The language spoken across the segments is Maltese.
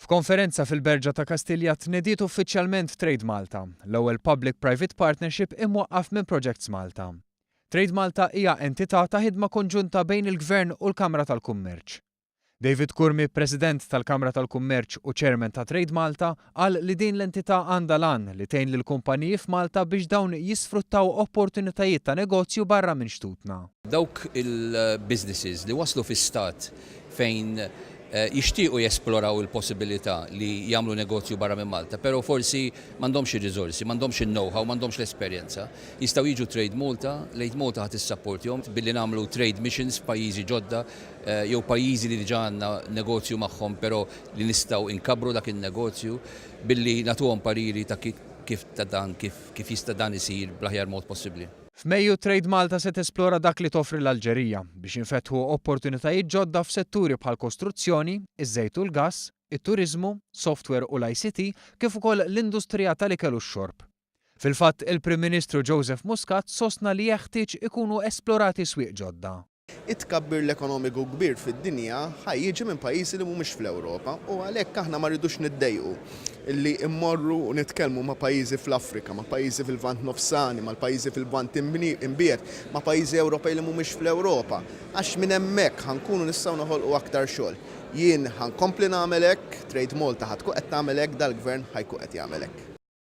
F'konferenza fil-Berġa ta' Kastilja tnediet uffiċjalment Trade Malta, l-ewwel Public-Private Partnership imwaqqaf minn Projects Malta. Trade Malta hija entità ta' ħidma konġunta bejn il-Gvern u l-Kamra tal-Kummerċ. David Kurmi, President tal-Kamra tal-Kummerċ u Chairman ta' Trade Malta, qal li din l-entità għandha lan li tgħin lill-kumpaniji f'Malta biex dawn jisfruttaw opportunitajiet ta' negozju barra minn xtutna. Dawk il-businesses li waslu fis-stat fejn jixtiequ jesploraw il-possibilità li jagħmlu negozju barra minn Malta, però forsi m'għandhomx ir-riżorsi, m'għandhomx il-know-how, m'għandhomx l-esperjenza. Jistgħu jiġu Trade Malta, Malta ħadd issapportihom billi nagħmlu trade missions f'pajjiżi ġodda jew pajjiżi li diġà għandna negozju magħhom però li nistgħu inkabru dak in-negozju billi nagħtuhom pariri ta' kif jista' dan isir bl-aħjar mod possibbli. F'Mejju Trade Malta se tesplora dak li toffri l-Alġerija biex infetħu opportunitajiet ġodda f'setturi bħal kostruzzjoni, iż-żejt u l-gass, it-turiżmu, software u l-ICT kif ukoll l-industrija tal-ikel u x-xorb. Fil-fatt il-Prim Ministru Joseph Muscat sostna li jeħtieġ ikunu esplorati swieq ġodda. It-tkabbir l-ekonomiku kbir fid-dinja ħajjiġi minn pajjiżi li mhumiex fl-Ewropa u għalhekk aħna ma rridux niddejqu illi immorru u nitkellmu ma' pajjiżi fl-Afrika, ma' pajjiżi fil-Vant Nofsani, ma' pajjiżi fil-Vant Imbiet, ma' pajjiżi Ewropej li mhumiex fl-Ewropa. Għax minn hemmhekk ħankunu nistgħu noħolqu aktar xogħol. Jien ħankompli nagħmel hekk, Trade Malta ħadkun qed tagħmel hekk, dal-Gvern ħajkun qed jagħmel hekk.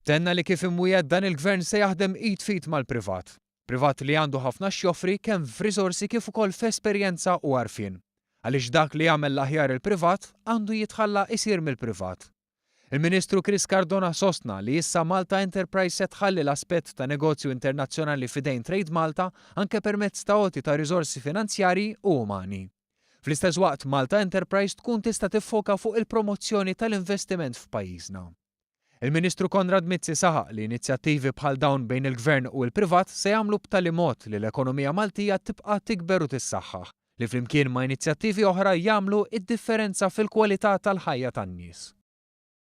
Tenna li kif imwiegħed dan il-Gvern se jaħdem id fit mal-privat. Privat li għandu ħafna x'joffri kemm f'riżorsi kif ukoll f'esperjenza u għarfien. Għaliex dak li jagħmel l-aħjar il-privat għandu jitħalla isir mill-privat. Il-Ministru Chris Cardona sostna li issa Malta Enterprise se tħalli l-aspett ta' negozju internazzjonali f'idejn Trade Malta anke permezz ta' għoti ta' riżorsi finanzjarji u umani. Fl-istess waqt Malta Enterprise tkun tista' tiffoka fuq il-promozzjoni tal-investiment f'pajjiżna. Il-Ministru Konrad Mizzi saħaq li inizjattivi bħal dawn bejn il-Gvern u l-privat se jagħmlu b'tali mod li l-ekonomija Maltija tibqa' tikber u tissaħħaħ li flimkien ma' inizjattivi oħra jagħmlu id-differenza fil-kwalità tal-ħajja tan-nies.